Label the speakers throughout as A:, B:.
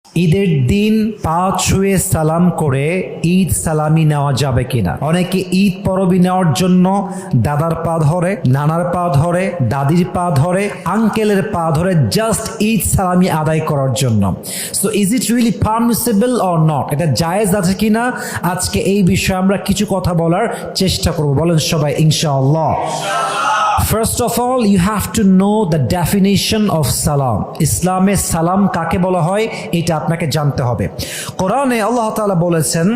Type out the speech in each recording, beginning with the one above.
A: ঈদের দিন পা ছুঁয়ে সালাম করে ঈদ সালামি নেওয়া যাবে কিনা? অনেকে ঈদ পরবি নেওয়ার জন্য দাদার পা ধরে, নানার পা ধরে, দাদির পা ধরে, আঙ্কেলের পা ধরে জাস্ট ঈদ সালামি আদায় করার জন্য। So is it really permissible or not? এটা জায়েজ আছে কিনা, আজকে এই বিষয়ে আমরা কিছু কথা বলার চেষ্টা করব। বলেন সবাই ইনশাআল্লাহ। First of all, you have to know the definition of salam. ইসলামে সালাম কাকে বলা হয় এটা আপনাকে জানতে হবে। কোরআনে আল্লাহ তাআলা বলেছেন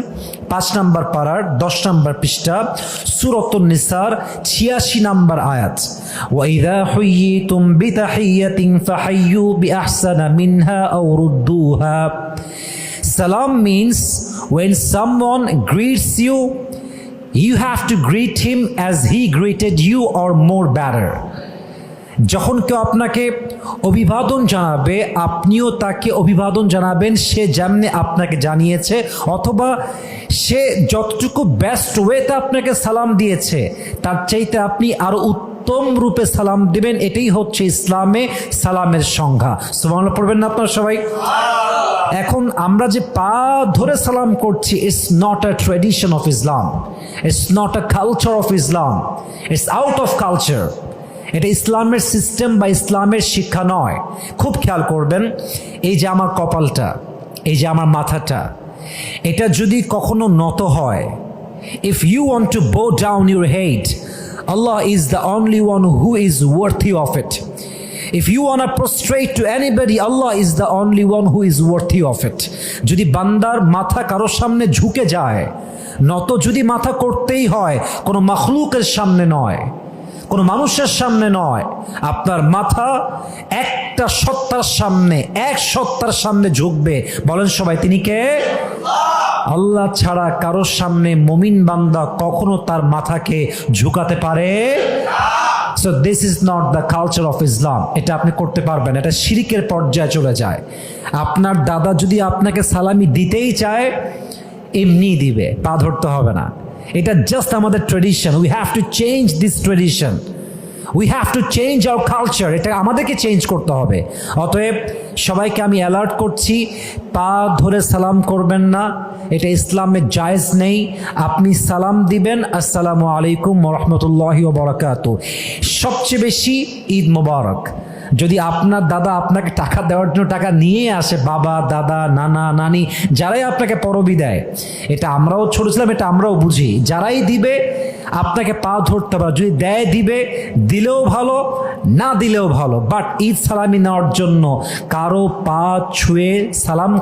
A: 5 নম্বর পারার 10 নম্বর পৃষ্ঠা সূরাতুন নিসার 86 নম্বর আয়াত, ওয়া ইযা হুয়িতুম বিতাহিয়াতিন ফাহাইয়ু বিআহসানা মিনহা আও রুদ্দুহা। Salam means when someone greets you, you have to greet him as he greeted you or more better. যখন কেউ আপনাকে অভিবাদন জানাবে, আপনিও তাকে অভিবাদন জানাবেন সে যেমনি আপনাকে জানিয়েছে, অথবা সে যতটুকু বেস্ট ওয়েতে আপনাকে সালাম দিয়েছে তার চাইতে আপনি আরো উত্তম রূপে সালাম দিবেন। এটাই হচ্ছে ইসলামে সালামের সংজ্ঞা। সুবহানাল্লাহ পড়বেন না আপনারা সবাই? এখন আমরা যে পা ধরে সালাম করছি, it's not a tradition of Islam, it's not a culture of Islam, it's out of culture. এটা ইসলামের সিস্টেম বা ইসলামের শিক্ষা নয়। খুব খেয়াল করবেন, এই যে আমার কপালটা, এই যে আমার মাথাটা, এটা যদি কখনো নত হয়, if you want to bow down your head, Allah is the only one who is worthy of it. If you want to prostrate to anybody, Allah is the only one who is worthy of it. যদি বান্দার মাথা কারোর সামনে ঝুঁকে যায়, নত যদি মাথা করতেই হয়, কোনো মাখলুকের সামনে নয়, কোনো মানুষের সামনে নয়, আপনার মাথা একটা সত্তার সামনে, এক সত্তার সামনে ঝুঁকবে। বলেন সবাই তিনি কে? আল্লাহ ছাড়া কারোর সামনে মুমিন বান্দা কখনো তার মাথাকে ঝুঁকাতে পারে? So this is not the culture of Islam. এটা আপনি করতে পারবেন, এটা শিরকের পর্যায়ে চলে যায়। আপনার দাদা যদি আপনাকে সালামি দিতেই চায়, এমনি দিবে, পা ধরতে হবে না। এটা জাস্ট আমাদের tradition. We have to change this tradition, we have to change our culture. এটা আমাদেরকে চেঞ্জ করতে হবে। অতএব সবাইকে আমি অ্যালার্ট করছি, পা ধরে সালাম করবেন না, এটা ইসলামে জায়েজ নেই। আপনি সালাম দিবেন আসসালামু আলাইকুম ওয়া রাহমাতুল্লাহি ওয়া বারাকাতুহু। সবচেয়ে বেশি ঈদ মোবারক। যদি আপনার দাদা আপনাকে টাকা দেওয়ার জন্য টাকা নিয়ে আসে, বাবা, দাদা, নানা, নানি, যারাই আপনাকে পরবি দেয়, এটা আমরাও ছোট ছিলাম, এটা আমরাও বুঝি, যারাই দিবে আপনাকে পা ধরতে পারে। যদি দেয় দিবে, দিলেও ভালো, না দিলেও ভালো, বাট ঈদ সালামি নেওয়ার জন্য কারো পা ছুঁয়ে সালাম